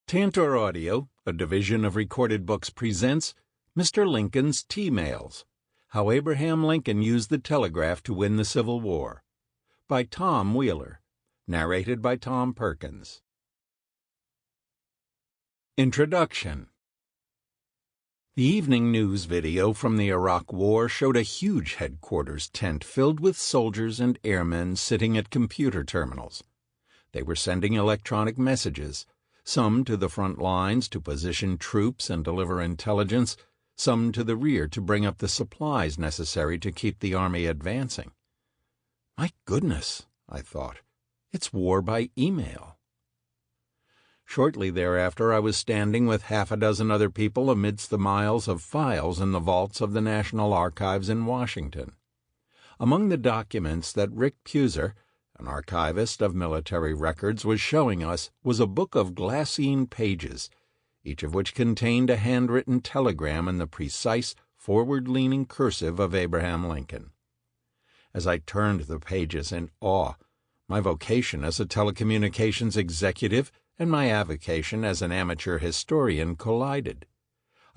Tantor Audio, a division of Recorded Books, presents Mr. Lincoln's T-Mails, How Abraham Lincoln Used the Telegraph to Win the Civil War, by Tom Wheeler, narrated by Tom Perkins. Introduction. The evening news video from the Iraq War showed a huge headquarters tent filled with soldiers and airmen sitting at computer terminals. They were sending electronic messages, some to the front lines to position troops and deliver intelligence, some to the rear to bring up the supplies necessary to keep the army advancing. My goodness, I thought, it's war by email. Shortly thereafter, I was standing with half a dozen other people amidst the miles of files in the vaults of the National Archives in Washington. Among the documents that Rick Puser, an archivist of military records, was showing us was a book of glassine pages, each of which contained a handwritten telegram in the precise, forward-leaning cursive of Abraham Lincoln. As I turned the pages in awe, my vocation as a telecommunications executive and my avocation as an amateur historian collided.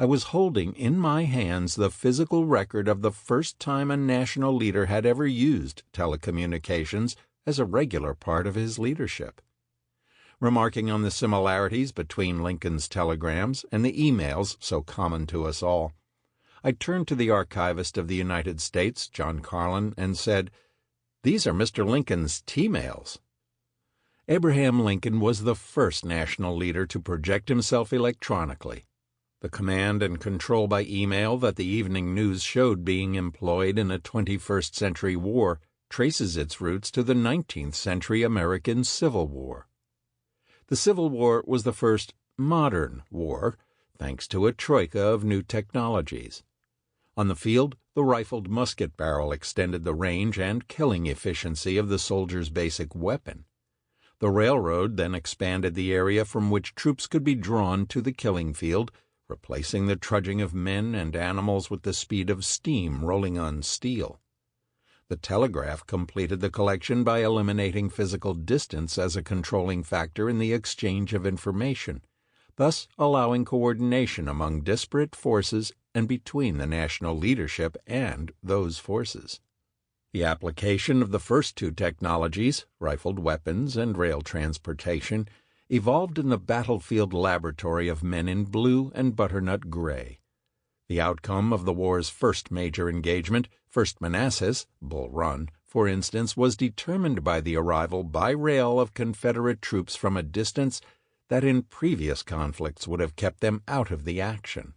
I was holding in my hands the physical record of the first time a national leader had ever used telecommunications as a regular part of his leadership. Remarking on the similarities between Lincoln's telegrams and the emails so common to us all, I turned to the archivist of the United States, John Carlin, and said, "These are Mr. Lincoln's T-mails." Abraham Lincoln was the first national leader to project himself electronically. The command and control by email that the evening news showed being employed in a 21st century war traces its roots to the 19th century American Civil War. The Civil War was the first modern war, thanks to a troika of new technologies. On the field, the rifled musket barrel extended the range and killing efficiency of the soldier's basic weapon. The railroad then expanded the area from which troops could be drawn to the killing field, replacing the trudging of men and animals with the speed of steam rolling on steel. The telegraph completed the collection by eliminating physical distance as a controlling factor in the exchange of information, thus allowing coordination among disparate forces and between the national leadership and those forces. The application of the first two technologies, rifled weapons and rail transportation, evolved in the battlefield laboratory of men in blue and butternut gray. The outcome of the war's first major engagement, First Manassas, Bull Run, for instance, was determined by the arrival by rail of Confederate troops from a distance that in previous conflicts would have kept them out of the action.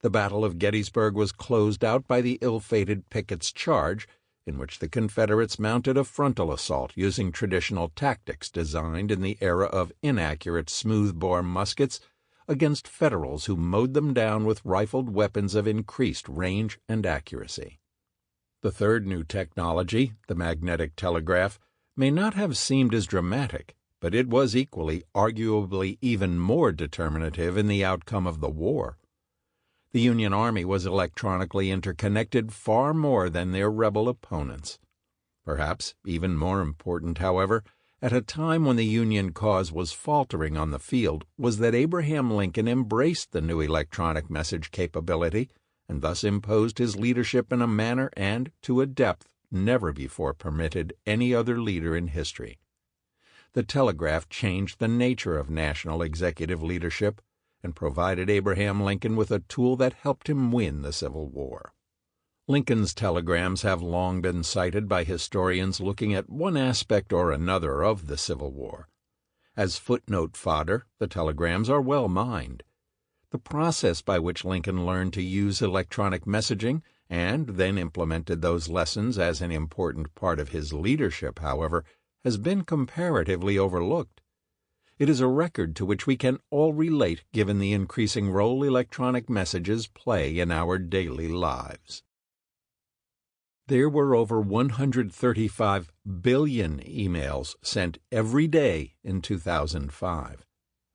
The Battle of Gettysburg was closed out by the ill-fated Pickett's Charge, in which the Confederates mounted a frontal assault using traditional tactics designed in the era of inaccurate smoothbore muskets against Federals who mowed them down with rifled weapons of increased range and accuracy. The third new technology, the magnetic telegraph, may not have seemed as dramatic, but it was equally, arguably even more determinative in the outcome of the war. The Union Army was electronically interconnected far more than their rebel opponents. Perhaps even more important, however, at a time when the Union cause was faltering on the field, was that Abraham Lincoln embraced the new electronic message capability and thus imposed his leadership in a manner and to a depth never before permitted any other leader in history. The telegraph changed the nature of national executive leadership and provided Abraham Lincoln with a tool that helped him win the Civil War. Lincoln's telegrams have long been cited by historians looking at one aspect or another of the Civil War. As footnote fodder, the telegrams are well mined. The process by which Lincoln learned to use electronic messaging and then implemented those lessons as an important part of his leadership, however, has been comparatively overlooked. It is a record to which we can all relate given the increasing role electronic messages play in our daily lives. There were over 135 billion emails sent every day in 2005.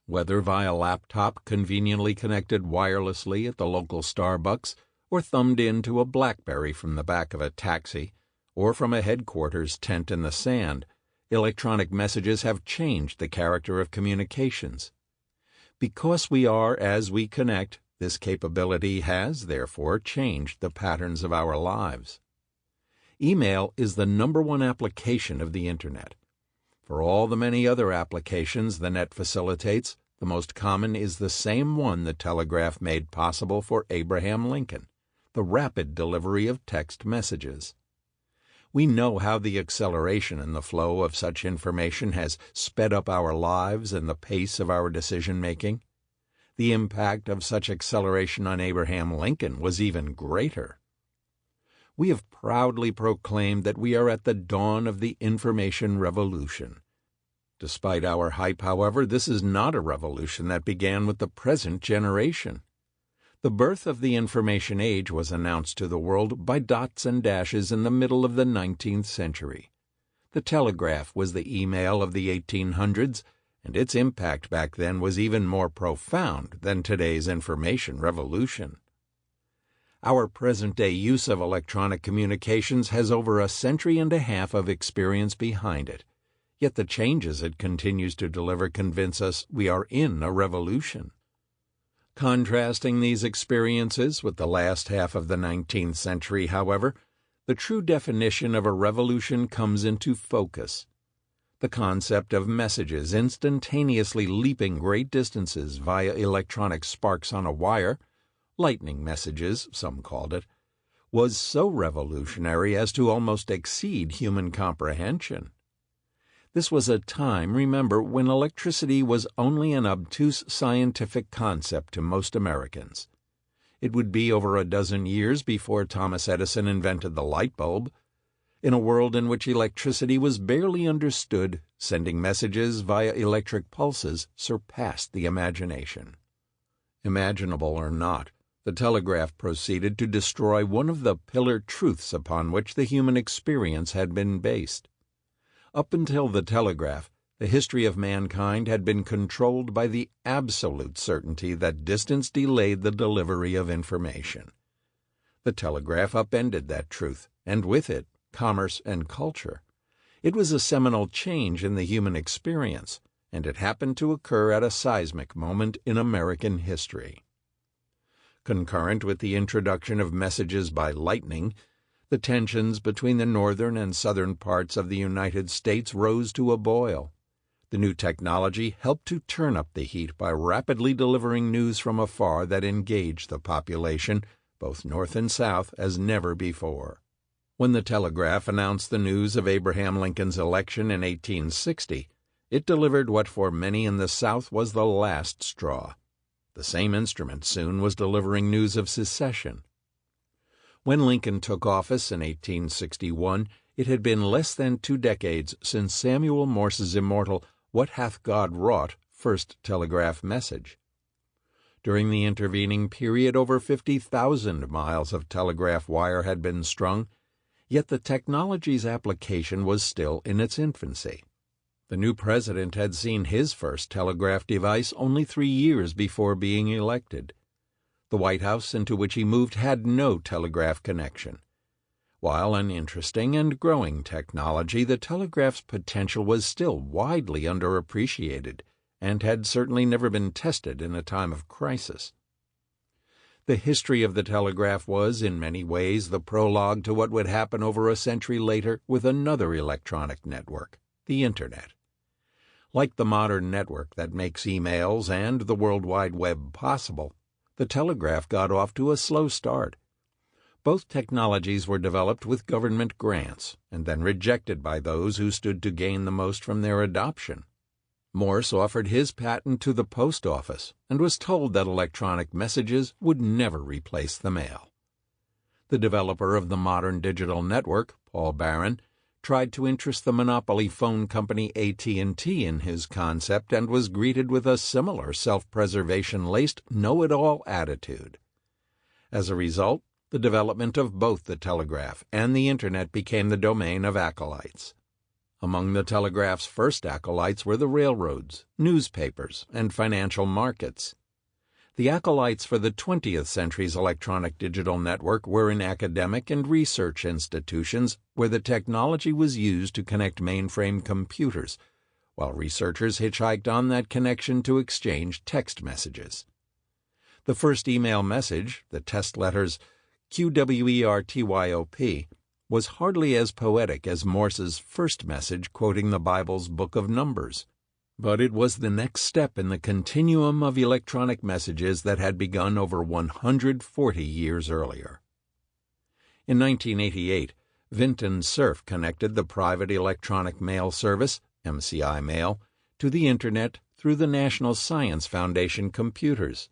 Whether via laptop conveniently connected wirelessly at the local Starbucks, or thumbed into a BlackBerry from the back of a taxi, or from a headquarters tent in the sand, electronic messages have changed the character of communications. Because we are as we connect, this capability has, therefore, changed the patterns of our lives. Email is the #1 application of the Internet. For all the many other applications the net facilitates, the most common is the same one the telegraph made possible for Abraham Lincoln, the rapid delivery of text messages. We know how the acceleration in the flow of such information has sped up our lives and the pace of our decision-making. The impact of such acceleration on Abraham Lincoln was even greater. We have proudly proclaimed that we are at the dawn of the information revolution. Despite our hype, however, this is not a revolution that began with the present generation. The birth of the information age was announced to the world by dots and dashes in the middle of the 19th century. The telegraph was the email of the 1800s, and its impact back then was even more profound than today's information revolution. Our present-day use of electronic communications has over a century and a half of experience behind it, yet the changes it continues to deliver convince us we are in a revolution. Contrasting these experiences with the last half of the 19th century, however, the true definition of a revolution comes into focus. The concept of messages instantaneously leaping great distances via electronic sparks on a wire, lightning messages, some called it, was so revolutionary as to almost exceed human comprehension. This was a time, remember, when electricity was only an obtuse scientific concept to most Americans. It would be over a dozen years before Thomas Edison invented the light bulb. In a world in which electricity was barely understood, sending messages via electric pulses surpassed the imagination. Imaginable or not, the telegraph proceeded to destroy one of the pillar truths upon which the human experience had been based. Up until the telegraph, the history of mankind had been controlled by the absolute certainty that distance delayed the delivery of information. The telegraph upended that truth, and with it, commerce and culture. It was a seminal change in the human experience, and it happened to occur at a seismic moment in American history. Concurrent with the introduction of messages by lightning, the tensions between the northern and southern parts of the United States rose to a boil. The new technology helped to turn up the heat by rapidly delivering news from afar that engaged the population, both north and south, as never before. When the telegraph announced the news of Abraham Lincoln's election in 1860, it delivered what for many in the South was the last straw. The same instrument soon was delivering news of secession. When Lincoln took office in 1861, it had been less than 2 decades since Samuel Morse's immortal "What hath God wrought?" first telegraph message. During the intervening period, over 50,000 miles of telegraph wire had been strung, yet the technology's application was still in its infancy. The new president had seen his first telegraph device only 3 years before being elected. The White House into which he moved had no telegraph connection. While an interesting and growing technology, the telegraph's potential was still widely underappreciated and had certainly never been tested in a time of crisis. The history of the telegraph was, in many ways, the prologue to what would happen over a century later with another electronic network, the Internet. Like the modern network that makes emails and the World Wide Web possible, the telegraph got off to a slow start. Both technologies were developed with government grants and then rejected by those who stood to gain the most from their adoption. Morse offered his patent to the post office and was told that electronic messages would never replace the mail. The developer of the modern digital network, Paul Barron, tried to interest the monopoly phone company AT&T in his concept and was greeted with a similar self-preservation-laced know-it-all attitude. As a result, the development of both the telegraph and the Internet became the domain of acolytes. Among the telegraph's first acolytes were the railroads, newspapers, and financial markets. The acolytes for the 20th century's electronic digital network were in academic and research institutions where the technology was used to connect mainframe computers, while researchers hitchhiked on that connection to exchange text messages. The first email message, the test letters QWERTYOP, was hardly as poetic as Morse's first message quoting the Bible's Book of Numbers, but it was the next step in the continuum of electronic messages that had begun over 140 years earlier. In 1988, Vinton Cerf connected the private electronic mail service, MCI Mail, to the Internet through the National Science Foundation computers.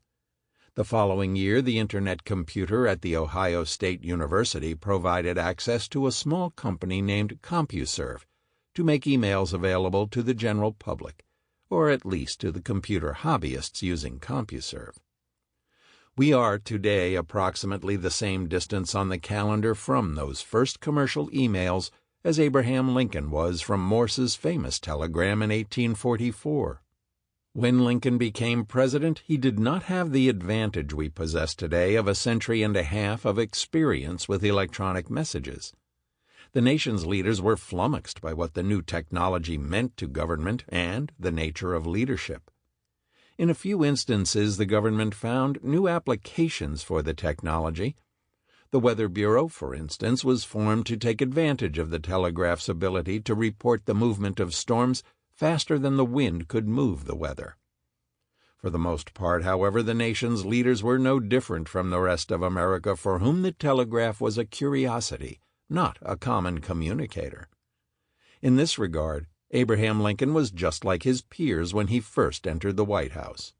The following year, the Internet computer at The Ohio State University provided access to a small company named CompuServe to make emails available to the general public, or at least to the computer hobbyists using CompuServe. We are today approximately the same distance on the calendar from those first commercial emails as Abraham Lincoln was from Morse's famous telegram in 1844. When Lincoln became president, he did not have the advantage we possess today of a century and a half of experience with electronic messages. The nation's leaders were flummoxed by what the new technology meant to government and the nature of leadership. In a few instances, the government found new applications for the technology. The Weather Bureau, for instance, was formed to take advantage of the telegraph's ability to report the movement of storms faster than the wind could move the weather. For the most part, however, the nation's leaders were no different from the rest of America, for whom the telegraph was a curiosity, not a common communicator. In this regard, Abraham Lincoln was just like his peers when he first entered the White House.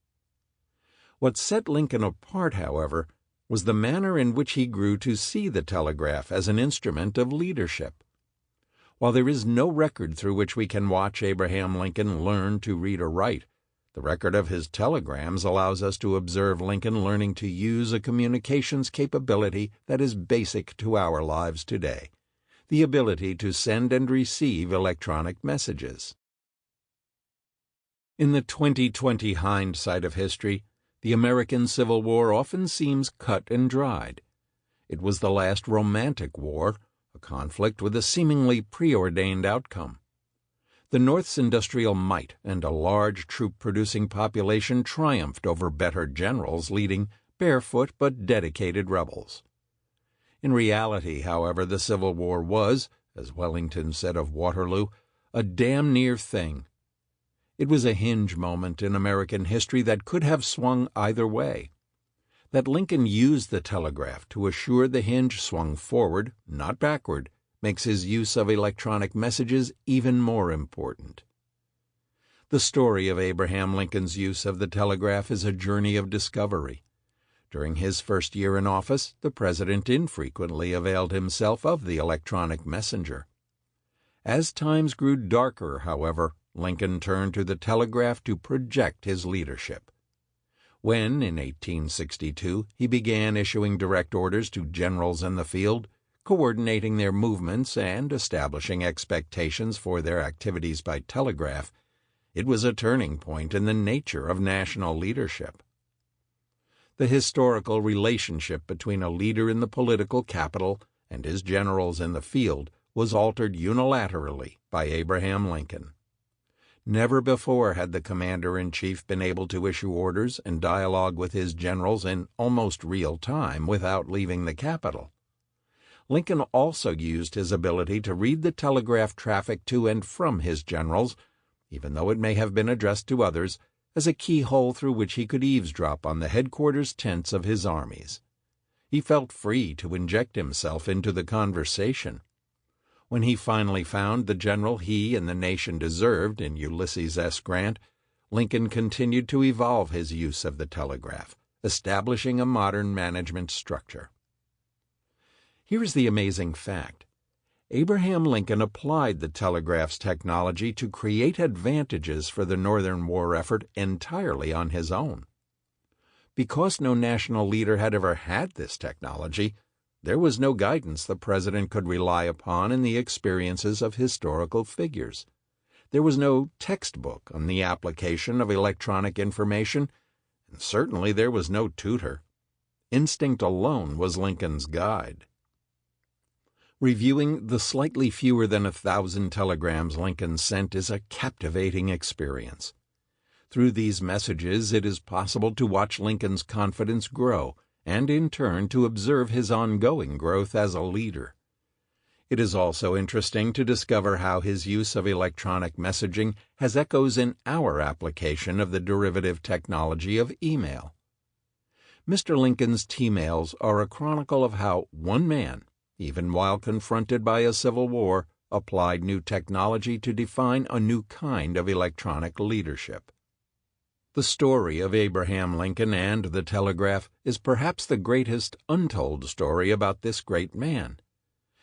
What set Lincoln apart, however, was the manner in which he grew to see the telegraph as an instrument of leadership. While there is no record through which we can watch Abraham Lincoln learn to read or write, the record of his telegrams allows us to observe Lincoln learning to use a communications capability that is basic to our lives today, the ability to send and receive electronic messages. In the 2020 hindsight of history, the American Civil War often seems cut and dried. It was the last romantic war, a conflict with a seemingly preordained outcome. The North's industrial might and a large troop-producing population triumphed over better generals leading barefoot but dedicated rebels. In reality, however, the Civil War was, as Wellington said of Waterloo, a damn near thing. It was a hinge moment in American history that could have swung either way. That Lincoln used the telegraph to assure the hinge swung forward, not backward, makes his use of electronic messages even more important. The story of Abraham Lincoln's use of the telegraph is a journey of discovery. During his first year in office, the president infrequently availed himself of the electronic messenger. As times grew darker, however, Lincoln turned to the telegraph to project his leadership. When, in 1862, he began issuing direct orders to generals in the field, coordinating their movements and establishing expectations for their activities by telegraph, it was a turning point in the nature of national leadership. The historical relationship between a leader in the political capital and his generals in the field was altered unilaterally by Abraham Lincoln. Never before had the commander-in-chief been able to issue orders and dialogue with his generals in almost real time without leaving the capital. Lincoln also used his ability to read the telegraph traffic to and from his generals, even though it may have been addressed to others, as a keyhole through which he could eavesdrop on the headquarters tents of his armies. He felt free to inject himself into the conversation. When he finally found the general he and the nation deserved in Ulysses S. Grant, Lincoln continued to evolve his use of the telegraph, establishing a modern management structure. Here is the amazing fact. Abraham Lincoln applied the telegraph's technology to create advantages for the Northern war effort entirely on his own. Because no national leader had ever had this technology, there was no guidance the president could rely upon in the experiences of historical figures. There was no textbook on the application of electronic information, and certainly there was no tutor. Instinct alone was Lincoln's guide. Reviewing the slightly fewer than 1,000 telegrams Lincoln sent is a captivating experience. Through these messages, it is possible to watch Lincoln's confidence grow and, in turn, to observe his ongoing growth as a leader. It is also interesting to discover how his use of electronic messaging has echoes in our application of the derivative technology of email. Mr. Lincoln's T-mails are a chronicle of how one man, even while confronted by a civil war, applied new technology to define a new kind of electronic leadership. The story of Abraham Lincoln and the Telegraph is perhaps the greatest untold story about this great man.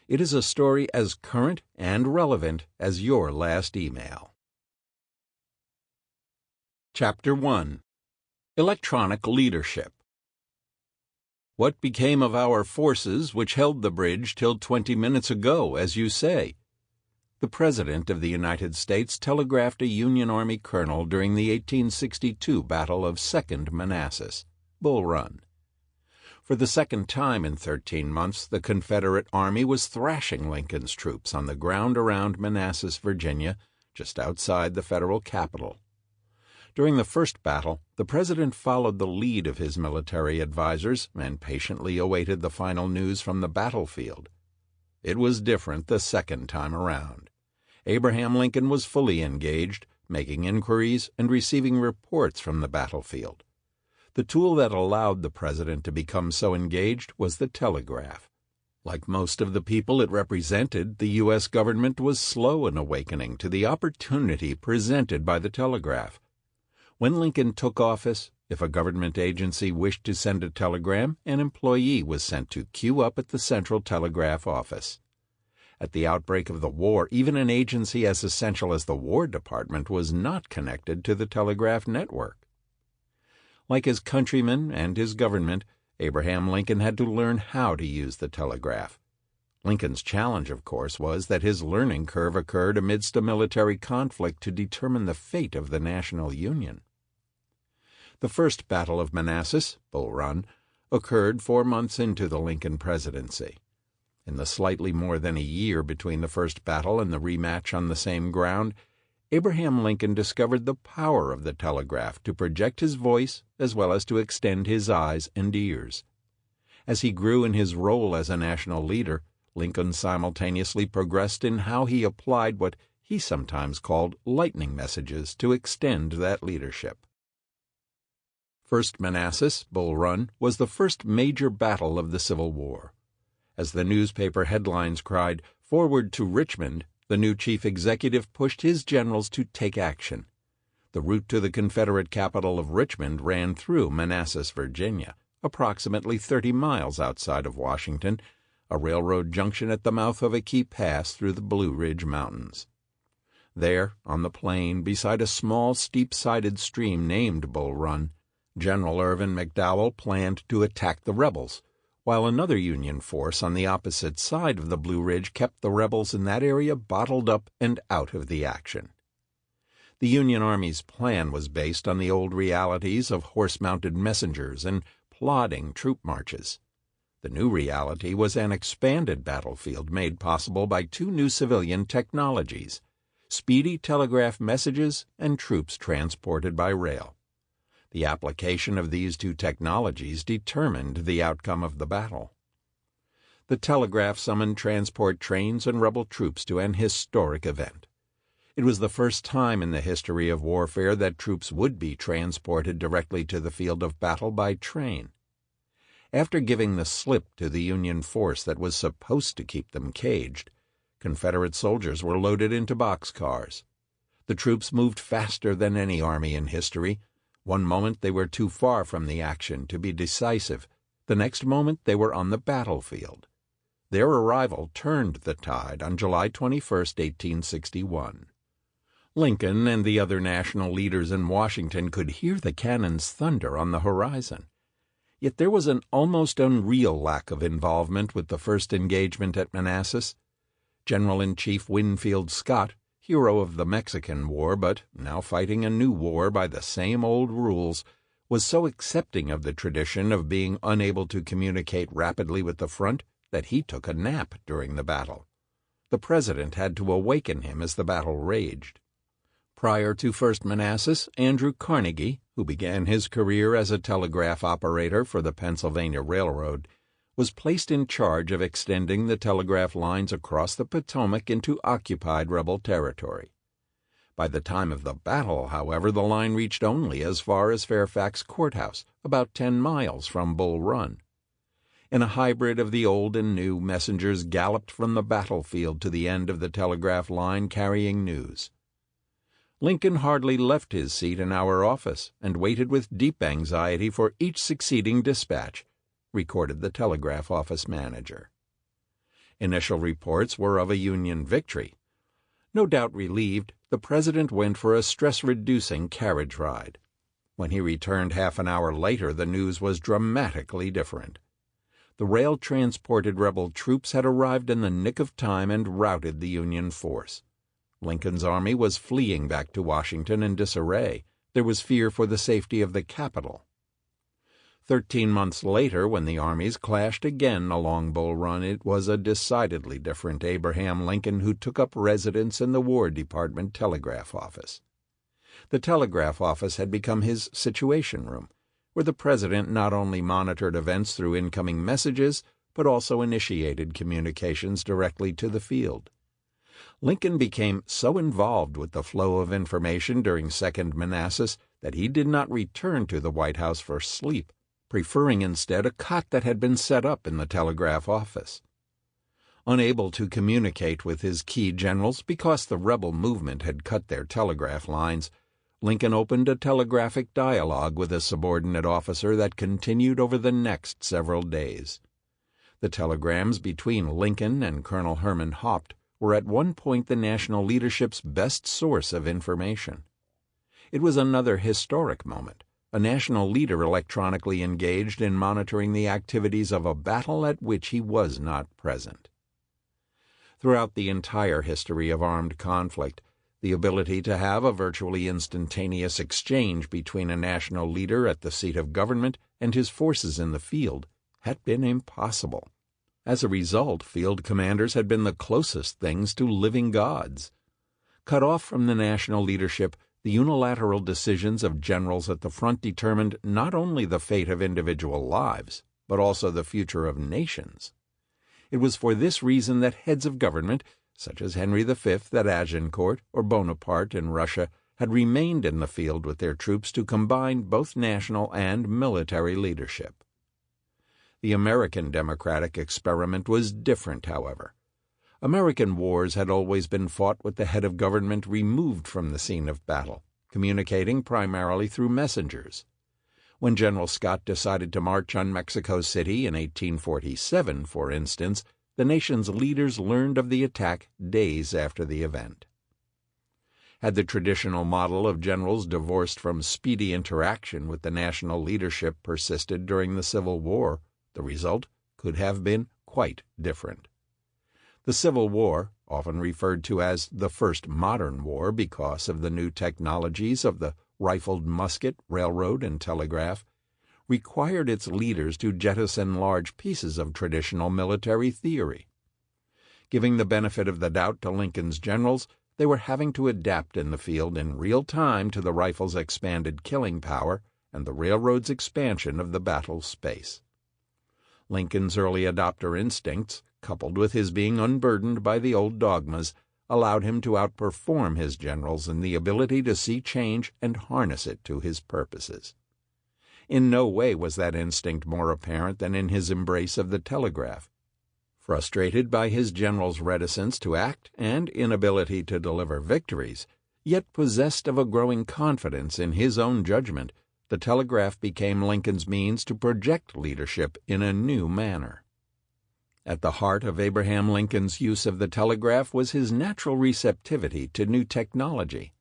It is a story as current and relevant as your last email. Chapter 1. Electronic Leadership. What became of our forces which held the bridge till 20 minutes ago, as you say? The President of the United States telegraphed a Union Army colonel during the 1862 Battle of Second Manassas, Bull Run. For the second time in 13 months, the Confederate Army was thrashing Lincoln's troops on the ground around Manassas, Virginia, just outside the federal capital. During the first battle, the President followed the lead of his military advisers and patiently awaited the final news from the battlefield. It was different the second time around. Abraham Lincoln was fully engaged, making inquiries and receiving reports from the battlefield. The tool that allowed the President to become so engaged was the telegraph. Like most of the people it represented, the U.S. government was slow in awakening to the opportunity presented by the telegraph. When Lincoln took office, if a government agency wished to send a telegram, an employee was sent to queue up at the Central Telegraph Office. At the outbreak of the war, even an agency as essential as the War Department was not connected to the telegraph network. Like his countrymen and his government, Abraham Lincoln had to learn how to use the telegraph. Lincoln's challenge, of course, was that his learning curve occurred amidst a military conflict to determine the fate of the national Union. The first Battle of Manassas, Bull Run, occurred 4 months into the Lincoln presidency. In the slightly more than a year between the first battle and the rematch on the same ground, Abraham Lincoln discovered the power of the telegraph to project his voice as well as to extend his eyes and ears. As he grew in his role as a national leader, Lincoln simultaneously progressed in how he applied what he sometimes called lightning messages to extend that leadership. First Manassas, Bull Run, was the first major battle of the Civil War. As the newspaper headlines cried, "Forward to Richmond," the new chief executive pushed his generals to take action. The route to the Confederate capital of Richmond ran through Manassas, Virginia, approximately 30 miles outside of Washington, a railroad junction at the mouth of a key pass through the Blue Ridge Mountains. There, on the plain, beside a small, steep-sided stream named Bull Run, General Irvin McDowell planned to attack the rebels, while another Union force on the opposite side of the Blue Ridge kept the rebels in that area bottled up and out of the action. The Union Army's plan was based on the old realities of horse-mounted messengers and plodding troop marches. The new reality was an expanded battlefield made possible by 2 new civilian technologies: speedy telegraph messages and troops transported by rail. The application of these 2 technologies determined the outcome of the battle. The telegraph summoned transport trains and rebel troops to an historic event. It was the first time in the history of warfare that troops would be transported directly to the field of battle by train. After giving the slip to the Union force that was supposed to keep them caged, Confederate soldiers were loaded into boxcars. The troops moved faster than any army in history. One moment they were too far from the action to be decisive. The next moment they were on the battlefield. Their arrival turned the tide on July 21, 1861. Lincoln and the other national leaders in Washington could hear the cannon's thunder on the horizon. Yet there was an almost unreal lack of involvement with the first engagement at Manassas. General-in-Chief Winfield Scott, hero of the Mexican War, but now fighting a new war by the same old rules, was so accepting of the tradition of being unable to communicate rapidly with the front that he took a nap during the battle. The president had to awaken him as the battle raged. Prior to First Manassas, Andrew Carnegie, who began his career as a telegraph operator for the Pennsylvania Railroad, was placed in charge of extending the telegraph lines across the Potomac into occupied rebel territory. By the time of the battle, however, the line reached only as far as Fairfax Courthouse, about 10 miles from Bull Run. In a hybrid of the old and new, messengers galloped from the battlefield to the end of the telegraph line carrying news. Lincoln hardly left his seat in our office and waited with deep anxiety for each succeeding dispatch, recorded the telegraph office manager. Initial reports were of a Union victory. No doubt relieved, the president went for a stress-reducing carriage ride. When he returned half an hour later, the news was dramatically different. The rail-transported rebel troops had arrived in the nick of time and routed the Union force. Lincoln's army was fleeing back to Washington in disarray. There was fear for the safety of the capital. 13 months later, when the armies clashed again along Bull Run, it was a decidedly different Abraham Lincoln who took up residence in the War Department telegraph office. The telegraph office had become his situation room, where the president not only monitored events through incoming messages, but also initiated communications directly to the field. Lincoln became so involved with the flow of information during Second Manassas that he did not return to the White House for sleep, preferring instead a cot that had been set up in the telegraph office. Unable to communicate with his key generals because the rebel movement had cut their telegraph lines, Lincoln opened a telegraphic dialogue with a subordinate officer that continued over the next several days. The telegrams between Lincoln and Colonel Herman Haupt were at one point the national leadership's best source of information. It was another historic moment, a national leader electronically engaged in monitoring the activities of a battle at which he was not present. Throughout the entire history of armed conflict, the ability to have a virtually instantaneous exchange between a national leader at the seat of government and his forces in the field had been impossible. As a result, field commanders had been the closest things to living gods. Cut off from the national leadership, the unilateral decisions of generals at the front determined not only the fate of individual lives, but also the future of nations. It was for this reason that heads of government, such as Henry V at Agincourt or Bonaparte in Russia, had remained in the field with their troops to combine both national and military leadership. The American democratic experiment was different, however. American wars had always been fought with the head of government removed from the scene of battle, communicating primarily through messengers. When General Scott decided to march on Mexico City in 1847, for instance, the nation's leaders learned of the attack days after the event. Had the traditional model of generals divorced from speedy interaction with the national leadership persisted during the Civil War, the result could have been quite different. The Civil War, often referred to as the first modern war because of the new technologies of the rifled musket, railroad, and telegraph, required its leaders to jettison large pieces of traditional military theory. Giving the benefit of the doubt to Lincoln's generals, they were having to adapt in the field in real time to the rifle's expanded killing power and the railroad's expansion of the battle space. Lincoln's early adopter instincts, coupled with his being unburdened by the old dogmas, allowed him to outperform his generals in the ability to see change and harness it to his purposes. In no way was that instinct more apparent than in his embrace of the telegraph. Frustrated by his generals' reticence to act and inability to deliver victories, yet possessed of a growing confidence in his own judgment, the telegraph became Lincoln's means to project leadership in a new manner. At the heart of Abraham Lincoln's use of the telegraph was his natural receptivity to new technology.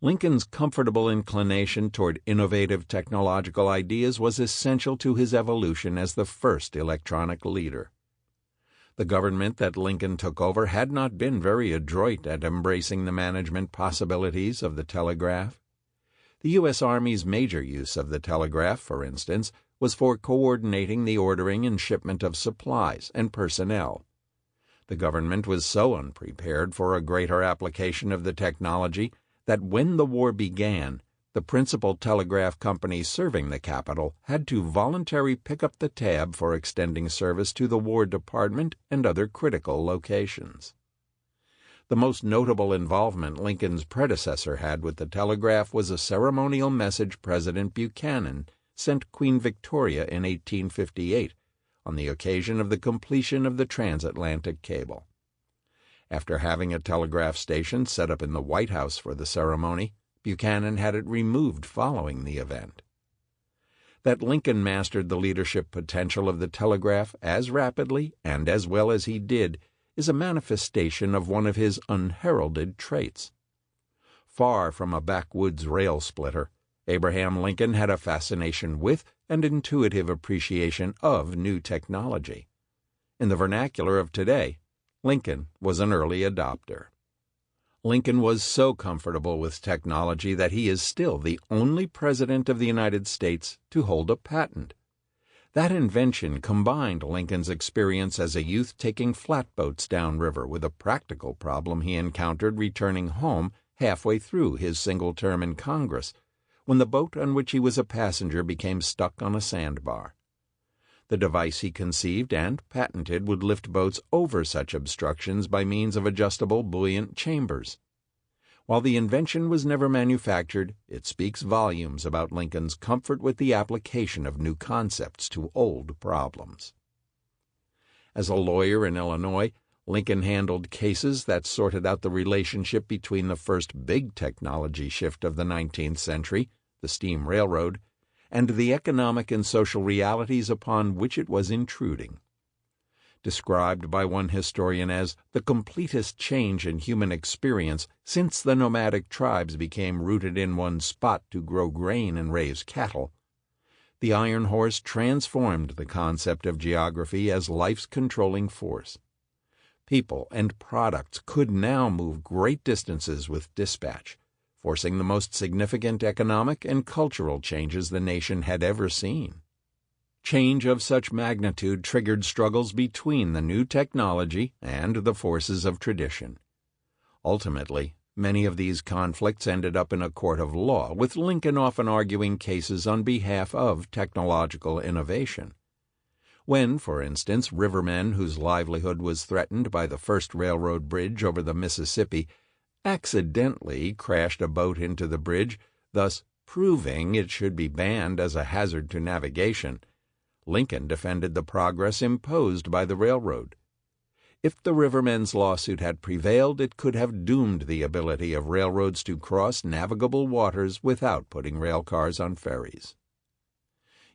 Lincoln's comfortable inclination toward innovative technological ideas was essential to his evolution as the first electronic leader. The government that Lincoln took over had not been very adroit at embracing the management possibilities of the telegraph. The U.S. Army's major use of the telegraph, for instance, was for coordinating the ordering and shipment of supplies and personnel. The government was so unprepared for a greater application of the technology that when the war began, the principal telegraph companies serving the capital had to voluntarily pick up the tab for extending service to the War Department and other critical locations. The most notable involvement Lincoln's predecessor had with the telegraph was a ceremonial message President Buchanan sent Queen Victoria in 1858 on the occasion of the completion of the transatlantic cable. After having a telegraph station set up in the White House for the ceremony, Buchanan had it removed following the event. That Lincoln mastered the leadership potential of the telegraph as rapidly and as well as he did is a manifestation of one of his unheralded traits. Far from a backwoods rail splitter, Abraham Lincoln had a fascination with and intuitive appreciation of new technology. In the vernacular of today, Lincoln was an early adopter. Lincoln was so comfortable with technology that he is still the only president of the United States to hold a patent. That invention combined Lincoln's experience as a youth taking flatboats downriver with a practical problem he encountered returning home halfway through his single term in Congress, when the boat on which he was a passenger became stuck on a sandbar. The device he conceived and patented would lift boats over such obstructions by means of adjustable buoyant chambers. While the invention was never manufactured, it speaks volumes about Lincoln's comfort with the application of new concepts to old problems. As a lawyer in Illinois, Lincoln handled cases that sorted out the relationship between the first big technology shift of the 19th century, the steam railroad, and the economic and social realities upon which it was intruding. Described by one historian as the completest change in human experience since the nomadic tribes became rooted in one spot to grow grain and raise cattle, the iron horse transformed the concept of geography as life's controlling force. People and products could now move great distances with dispatch, forcing the most significant economic and cultural changes the nation had ever seen. Change of such magnitude triggered struggles between the new technology and the forces of tradition. Ultimately, many of these conflicts ended up in a court of law, with Lincoln often arguing cases on behalf of technological innovation. When, for instance, rivermen whose livelihood was threatened by the first railroad bridge over the Mississippi accidentally crashed a boat into the bridge, thus proving it should be banned as a hazard to navigation, Lincoln defended the progress imposed by the railroad. If the rivermen's lawsuit had prevailed, it could have doomed the ability of railroads to cross navigable waters without putting rail cars on ferries.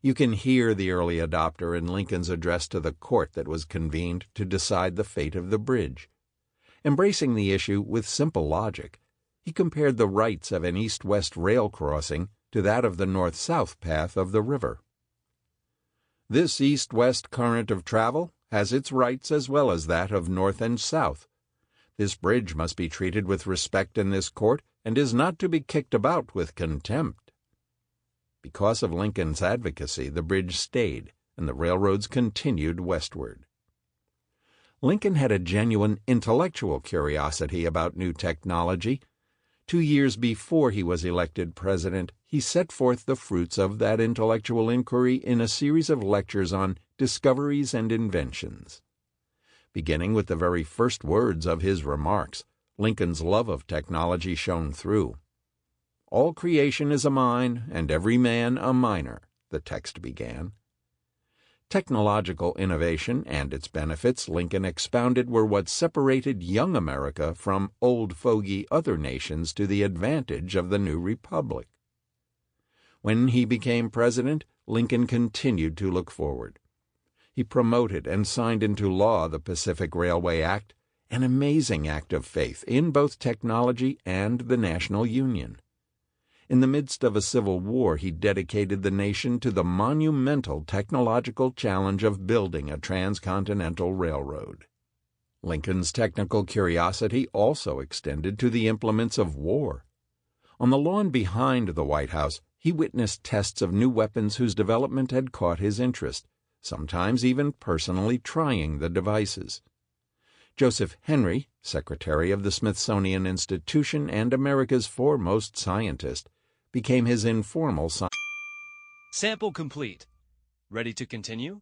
You can hear the early adopter in Lincoln's address to the court that was convened to decide the fate of the bridge. Embracing the issue with simple logic, he compared the rights of an east-west rail crossing to that of the north-south path of the river. This east-west current of travel has its rights as well as that of north and south. This bridge must be treated with respect in this court and is not to be kicked about with contempt. Because of Lincoln's advocacy, the bridge stayed, and the railroads continued westward. Lincoln had a genuine intellectual curiosity about new technology. 2 years before he was elected president, he set forth the fruits of that intellectual inquiry in a series of lectures on discoveries and inventions. Beginning with the very first words of his remarks, Lincoln's love of technology shone through. "All creation is a mine, and every man a miner," the text began. Technological innovation and its benefits, Lincoln expounded, were what separated young America from old fogey other nations to the advantage of the new republic. When he became president, Lincoln continued to look forward. He promoted and signed into law the Pacific Railway Act, an amazing act of faith in both technology and the national union. In the midst of a civil war, he dedicated the nation to the monumental technological challenge of building a transcontinental railroad. Lincoln's technical curiosity also extended to the implements of war. On the lawn behind the White House, He witnessed tests of new weapons whose development had caught his interest, sometimes even personally trying the devices. Joseph Henry, secretary of the Smithsonian Institution and America's foremost scientist, became his informal scientist. Sample complete. Ready to continue?